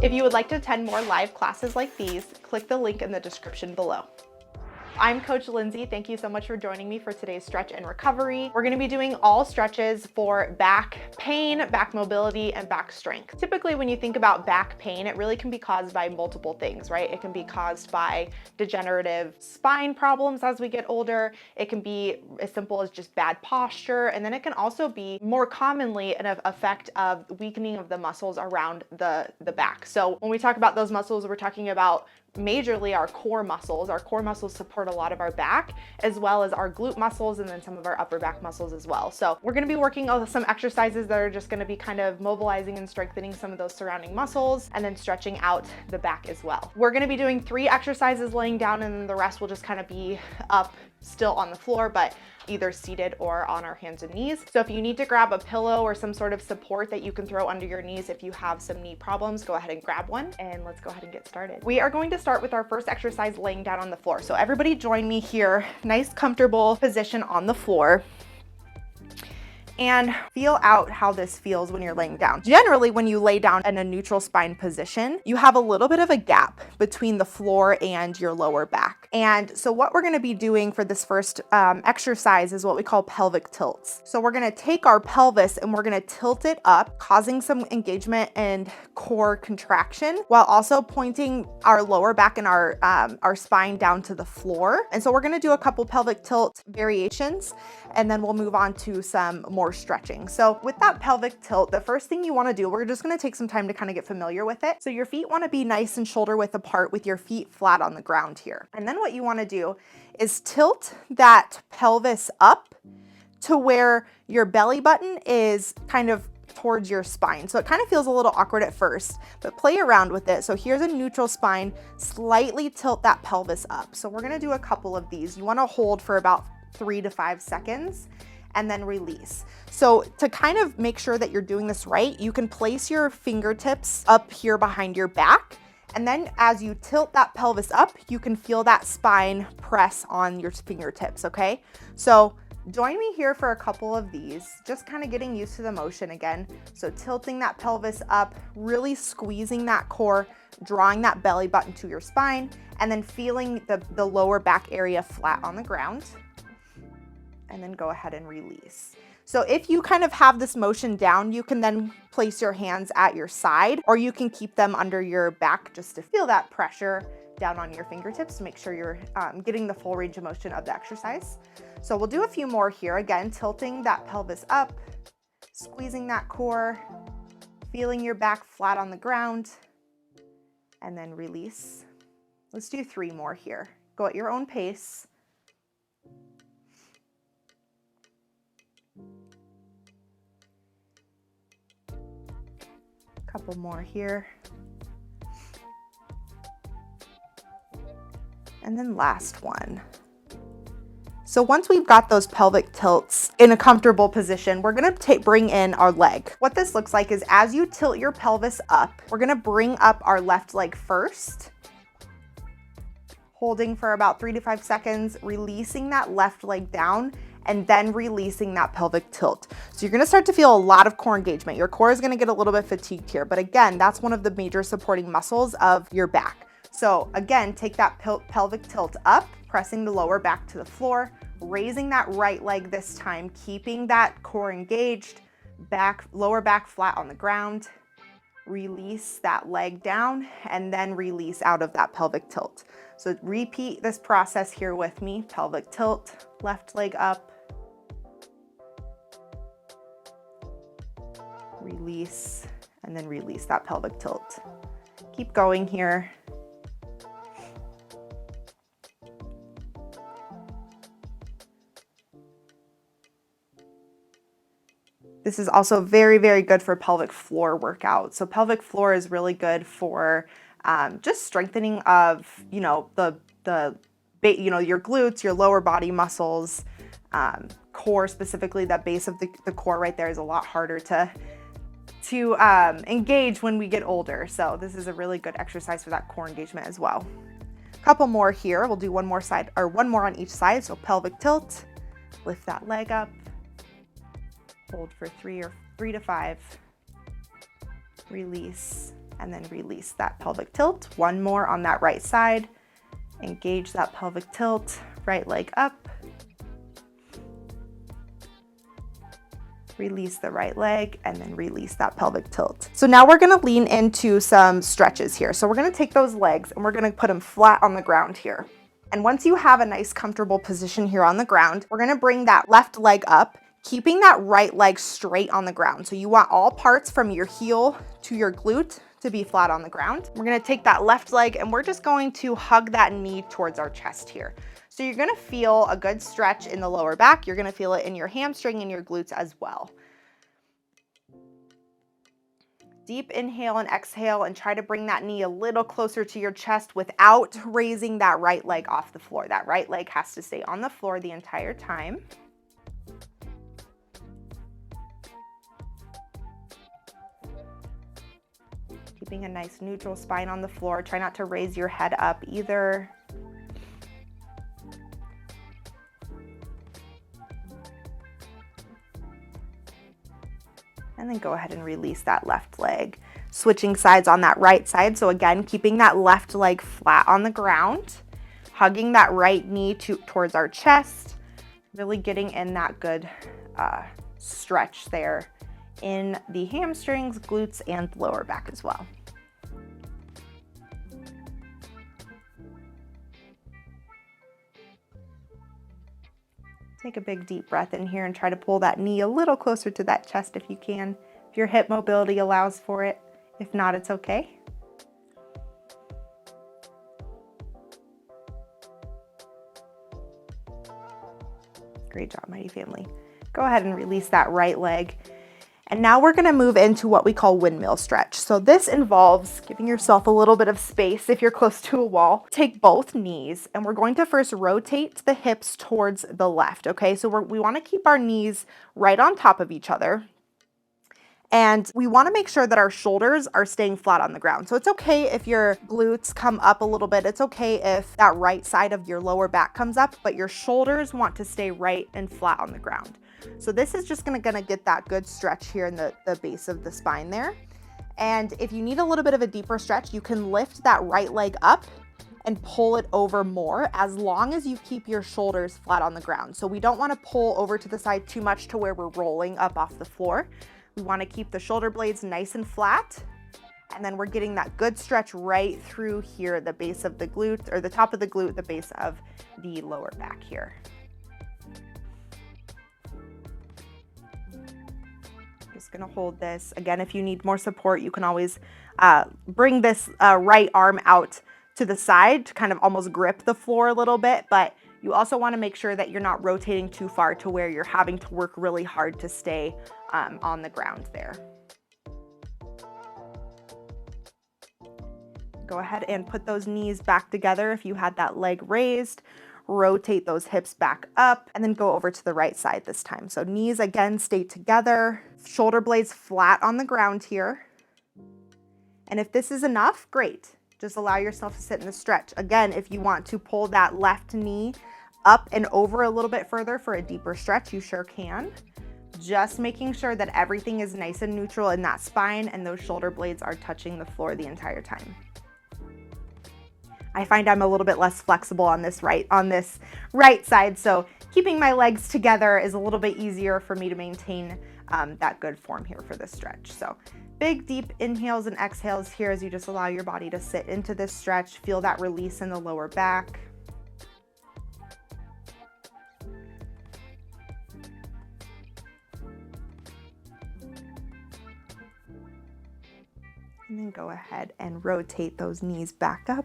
If you would like to attend more live classes like these, click the link in the description below. I'm Coach Lindsay. Thank you so much for joining me for today's stretch and recovery. We're gonna be doing all stretches for back pain, back mobility, and back strength. Typically, when you think about back pain, it really can be caused by multiple things, right? It can be caused by degenerative spine problems as we get older. It can be as simple as just bad posture. And then it can also be more commonly an effect of weakening of the muscles around the back. So when we talk about those muscles, we're talking about majorly our core muscles. Our core muscles support a lot of our back, as well as our glute muscles, and then some of our upper back muscles as well. So we're gonna be working on some exercises that are just gonna be kind of mobilizing and strengthening some of those surrounding muscles, and then stretching out the back as well. We're gonna be doing 3 exercises laying down, and then the rest will just kind of be up still on the floor, but either seated or on our hands and knees. So if you need to grab a pillow or some sort of support that you can throw under your knees if you have some knee problems, go ahead and grab one, and let's go ahead and get started. We are going to start with our first exercise laying down on the floor. So everybody join me here, nice comfortable position on the floor, and feel out how this feels when you're laying down. Generally, when you lay down in a neutral spine position, you have a little bit of a gap between the floor and your lower back. And so what we're gonna be doing for this first exercise is what we call pelvic tilts. So we're gonna take our pelvis and we're gonna tilt it up, causing some engagement and core contraction, while also pointing our lower back and our spine down to the floor. And so we're gonna do a couple pelvic tilt variations, and then we'll move on to some more stretching. So with that pelvic tilt, the first thing you wanna do, we're just gonna take some time to kind of get familiar with it. So your feet wanna be nice and shoulder width apart with your feet flat on the ground here. And then what you wanna do is tilt that pelvis up to where your belly button is kind of towards your spine. So it kind of feels a little awkward at first, but play around with it. So here's a neutral spine, slightly tilt that pelvis up. So we're gonna do a couple of these. You wanna hold for about 3 to 5 seconds and then release. So to kind of make sure that you're doing this right, you can place your fingertips up here behind your back. And then as you tilt that pelvis up, you can feel that spine press on your fingertips, okay? So join me here for a couple of these, just kind of getting used to the motion again. So tilting that pelvis up, really squeezing that core, drawing that belly button to your spine, and then feeling the lower back area flat on the ground. And then go ahead and release. So if you kind of have this motion down, you can then place your hands at your side, or you can keep them under your back just to feel that pressure down on your fingertips to make sure you're getting the full range of motion of the exercise. So we'll do a few more here. Again, tilting that pelvis up, squeezing that core, feeling your back flat on the ground, and then release. Let's do 3 more here. Go at your own pace. Couple more here. And then last one. So once we've got those pelvic tilts in a comfortable position, we're gonna bring in our leg. What this looks like is as you tilt your pelvis up, we're gonna bring up our left leg first, holding for about 3 to 5 seconds, releasing that left leg down, and then releasing that pelvic tilt. So you're gonna start to feel a lot of core engagement. Your core is gonna get a little bit fatigued here, but again, that's one of the major supporting muscles of your back. So again, take that pelvic tilt up, pressing the lower back to the floor, raising that right leg this time, keeping that core engaged, lower back flat on the ground, release that leg down, and then release out of that pelvic tilt. So repeat this process here with me. Pelvic tilt, left leg up, release, and then release that pelvic tilt. Keep going here. This is also very, very good for pelvic floor workout. So pelvic floor is really good for just strengthening of, your glutes, your lower body muscles, core specifically. That base of the core right there is a lot harder to engage when we get older. So this is a really good exercise for that core engagement as well. A couple more here. We'll do one more on each side. So pelvic tilt, lift that leg up, hold for 3 to 5, release, and then release that pelvic tilt. One more on that right side. Engage that pelvic tilt, right leg up. Release the right leg, and then release that pelvic tilt. So now we're gonna lean into some stretches here. So we're gonna take those legs and we're gonna put them flat on the ground here. And once you have a nice comfortable position here on the ground, we're gonna bring that left leg up, keeping that right leg straight on the ground. So you want all parts from your heel to your glute to be flat on the ground. We're gonna take that left leg and we're just going to hug that knee towards our chest here. So you're gonna feel a good stretch in the lower back. You're gonna feel it in your hamstring and your glutes as well. Deep inhale and exhale, and try to bring that knee a little closer to your chest without raising that right leg off the floor. That right leg has to stay on the floor the entire time. Keeping a nice neutral spine on the floor. Try not to raise your head up either. And then go ahead and release that left leg. Switching sides on that right side. So again, keeping that left leg flat on the ground, hugging that right knee towards our chest, really getting in that good stretch there in the hamstrings, glutes, and lower back as well. Take a big deep breath in here and try to pull that knee a little closer to that chest if you can. If your hip mobility allows for it. If not, it's okay. Great job, mighty family. Go ahead and release that right leg. And now we're gonna move into what we call windmill stretch. So this involves giving yourself a little bit of space if you're close to a wall. Take both knees and we're going to first rotate the hips towards the left, okay? So we wanna keep our knees right on top of each other. And we wanna make sure that our shoulders are staying flat on the ground. So it's okay if your glutes come up a little bit. It's okay if that right side of your lower back comes up, but your shoulders want to stay right and flat on the ground. So this is just gonna get that good stretch here in the base of the spine there. And if you need a little bit of a deeper stretch, you can lift that right leg up and pull it over more, as long as you keep your shoulders flat on the ground. So we don't wanna pull over to the side too much to where we're rolling up off the floor. We wanna keep the shoulder blades nice and flat. And then we're getting that good stretch right through here, the base of the glute, or the top of the glute, the base of the lower back here. Just gonna hold this. Again, if you need more support, you can always bring this right arm out to the side to kind of almost grip the floor a little bit, but you also wanna make sure that you're not rotating too far to where you're having to work really hard to stay on the ground there. Go ahead and put those knees back together if you had that leg raised. Rotate those hips back up and then go over to the right side this time. So knees again stay together, shoulder blades flat on the ground here. And if this is enough, great. Just allow yourself to sit in the stretch. Again, if you want to pull that left knee up and over a little bit further for a deeper stretch, you sure can. Just making sure that everything is nice and neutral in that spine and those shoulder blades are touching the floor the entire time. I find I'm a little bit less flexible on this right side, so keeping my legs together is a little bit easier for me to maintain that good form here for this stretch. So big deep inhales and exhales here as you just allow your body to sit into this stretch. Feel that release in the lower back. And then go ahead and rotate those knees back up,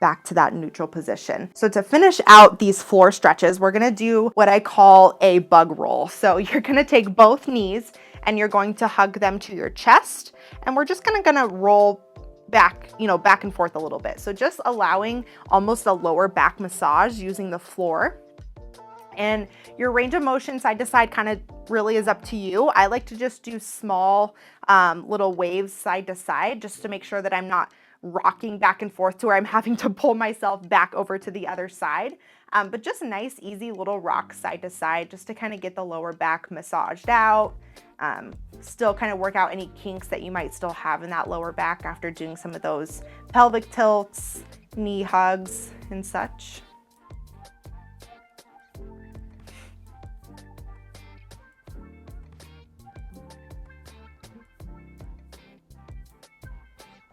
back to that neutral position. So to finish out these floor stretches, we're gonna do what I call a bug roll. So you're gonna take both knees and you're going to hug them to your chest. And we're just gonna roll back, back and forth a little bit. So just allowing almost a lower back massage using the floor. And your range of motion side to side kind of really is up to you. I like to just do small little waves side to side just to make sure that I'm not rocking back and forth to where I'm having to pull myself back over to the other side. But just nice, easy little rocks side to side just to kind of get the lower back massaged out. still kind of work out any kinks that you might still have in that lower back after doing some of those pelvic tilts, knee hugs, and such.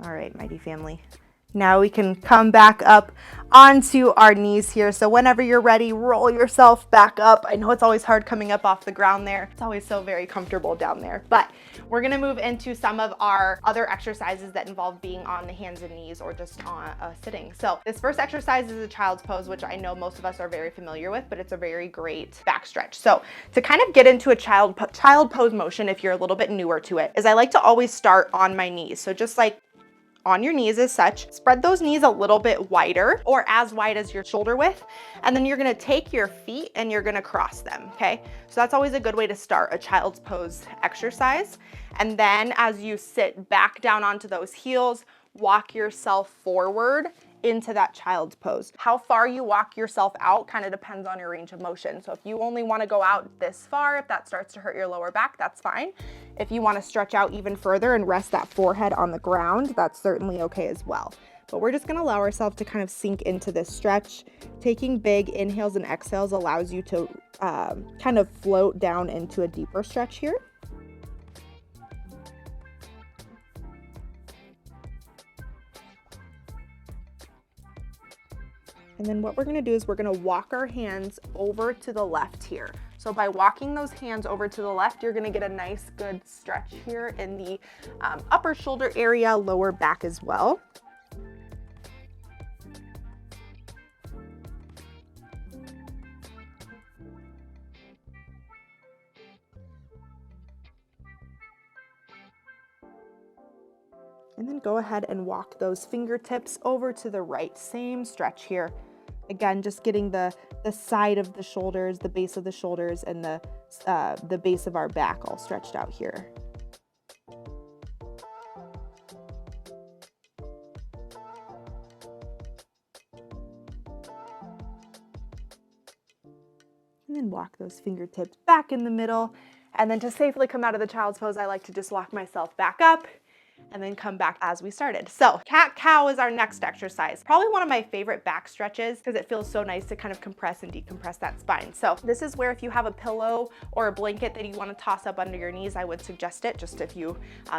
All right, mighty family. Now we can come back up onto our knees here. So whenever you're ready, roll yourself back up. I know it's always hard coming up off the ground there. It's always so very comfortable down there. But we're gonna move into some of our other exercises that involve being on the hands and knees or just on sitting. So this first exercise is a child's pose, which I know most of us are very familiar with, but it's a very great back stretch. So to kind of get into a child pose motion, if you're a little bit newer to it, is I like to always start on my knees. So just like on your knees as such, spread those knees a little bit wider or as wide as your shoulder width. And then you're gonna take your feet and you're gonna cross them, okay? So that's always a good way to start a child's pose exercise. And then as you sit back down onto those heels, walk yourself forward into that child's pose. How far you walk yourself out kind of depends on your range of motion. So if you only want to go out this far, if that starts to hurt your lower back, that's fine. If you want to stretch out even further and rest that forehead on the ground, that's certainly okay as well. But we're just going to allow ourselves to kind of sink into this stretch. Taking big inhales and exhales allows you to kind of float down into a deeper stretch here. And then what we're gonna do is we're gonna walk our hands over to the left here. So by walking those hands over to the left, you're gonna get a nice good stretch here in the upper shoulder area, lower back as well. And then go ahead and walk those fingertips over to the right, same stretch here. Again, just getting the side of the shoulders, the base of the shoulders, and the base of our back all stretched out here. And then walk those fingertips back in the middle. And then to safely come out of the child's pose, I like to just lock myself back up and then come back as we started. So cat-cow is our next exercise. Probably one of my favorite back stretches because it feels so nice to kind of compress and decompress that spine. So this is where if you have a pillow or a blanket that you want to toss up under your knees, I would suggest it just if you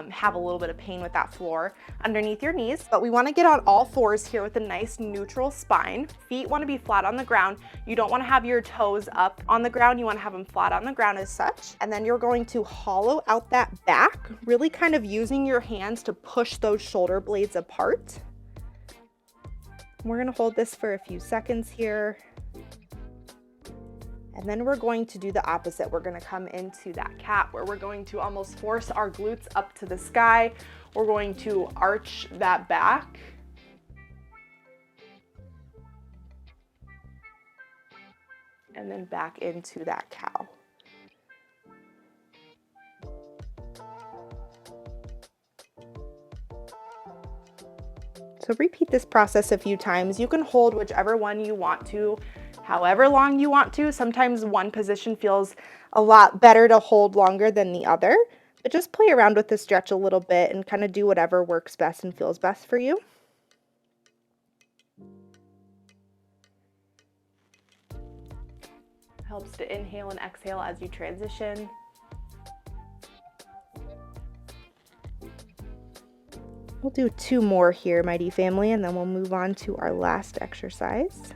have a little bit of pain with that floor underneath your knees. But we want to get on all fours here with a nice neutral spine. Feet want to be flat on the ground. You don't want to have your toes up on the ground. You want to have them flat on the ground as such. And then you're going to hollow out that back, really kind of using your hands to push those shoulder blades apart. We're going to hold this for a few seconds here. And then we're going to do the opposite. We're going to come into that cat where we're going to almost force our glutes up to the sky. We're going to arch that back. And then back into that cow. So repeat this process a few times. You can hold whichever one you want to, however long you want to. Sometimes one position feels a lot better to hold longer than the other, but just play around with the stretch a little bit and kind of do whatever works best and feels best for you. Helps to inhale and exhale as you transition. We'll do 2 more here, mighty family, and then we'll move on to our last exercise.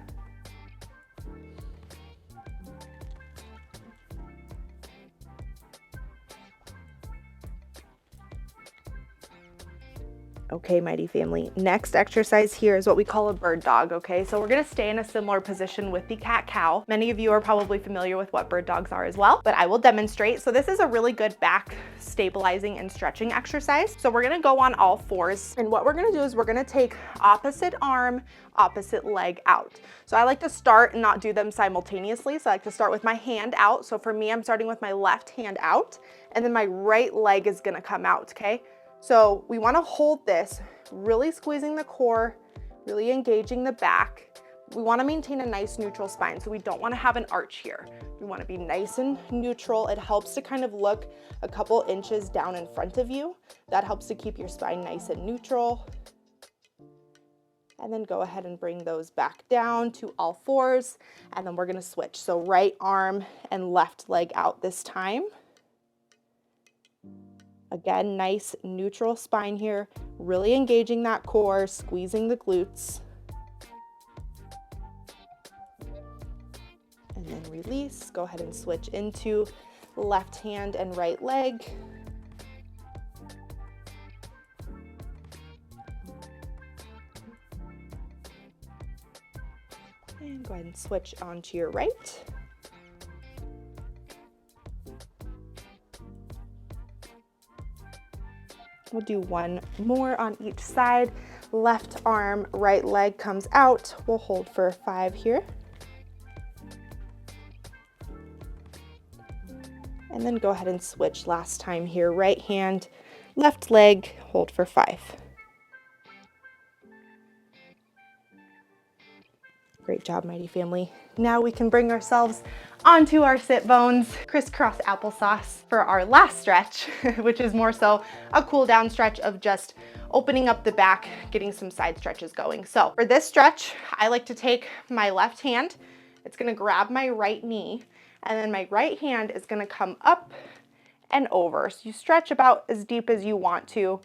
Okay, mighty family. Next exercise here is what we call a bird dog, okay? So we're gonna stay in a similar position with the cat-cow. Many of you are probably familiar with what bird dogs are as well, but I will demonstrate. So this is a really good back stabilizing and stretching exercise. So we're gonna go on all fours, and what we're gonna do is we're gonna take opposite arm, opposite leg out. So I like to start and not do them simultaneously. So I like to start with my hand out. So for me, I'm starting with my left hand out, and then my right leg is gonna come out, okay? So we want to hold this, really squeezing the core, really engaging the back, We want to maintain a nice neutral spine, so we don't want to have an arch here. We want to be nice and neutral. It helps to kind of look a couple inches down in front of you. That helps to keep your spine nice and neutral. And then go ahead and bring those back down to all fours. And then we're going to switch. So right arm and left leg out this time. Again, nice neutral spine here, really engaging that core, squeezing the glutes. And then release. Go ahead and switch into left hand and right leg. And go ahead and switch onto your right. We'll do one more on each side. Left arm, right leg comes out. We'll hold for 5 here. And then go ahead and switch last time here. Right hand, left leg, hold for 5. Great job, Mighty Family. Now we can bring ourselves onto our sit bones, crisscross applesauce for our last stretch, which is more so a cool down stretch of just opening up the back, getting some side stretches going. So for this stretch, I like to take my left hand, it's gonna grab my right knee, and then my right hand is gonna come up and over. So you stretch about as deep as you want to.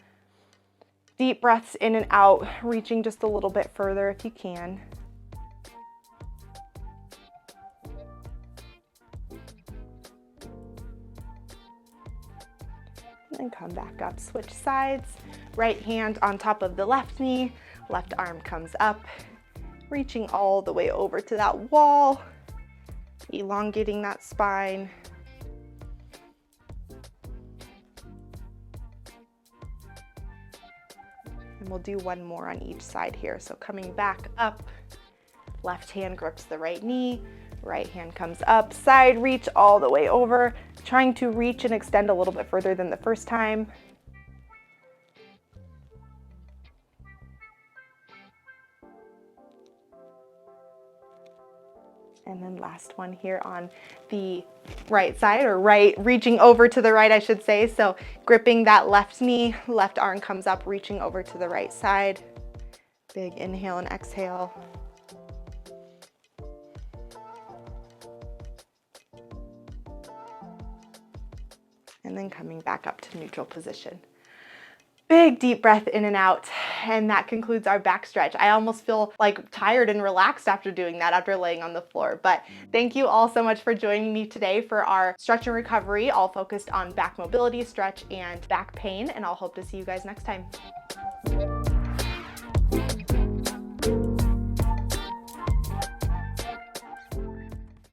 Deep breaths in and out, reaching just a little bit further if you can. And come back up, switch sides. Right hand on top of the left knee, left arm comes up, reaching all the way over to that wall, elongating that spine. And we'll do one more on each side here. So coming back up, left hand grips the right knee, right hand comes up, side reach all the way over, trying to reach and extend a little bit further than the first time. And then last one here on the right side, or right, reaching over to the right, I should say. So gripping that left knee, left arm comes up, reaching over to the right side. Big inhale and exhale. And then coming back up to neutral position. Big deep breath in and out, and that concludes our back stretch. I almost feel like tired and relaxed after doing that, after laying on the floor. But thank you all so much for joining me today for our stretch and recovery, all focused on back mobility, stretch, and back pain, and I'll hope to see you guys next time.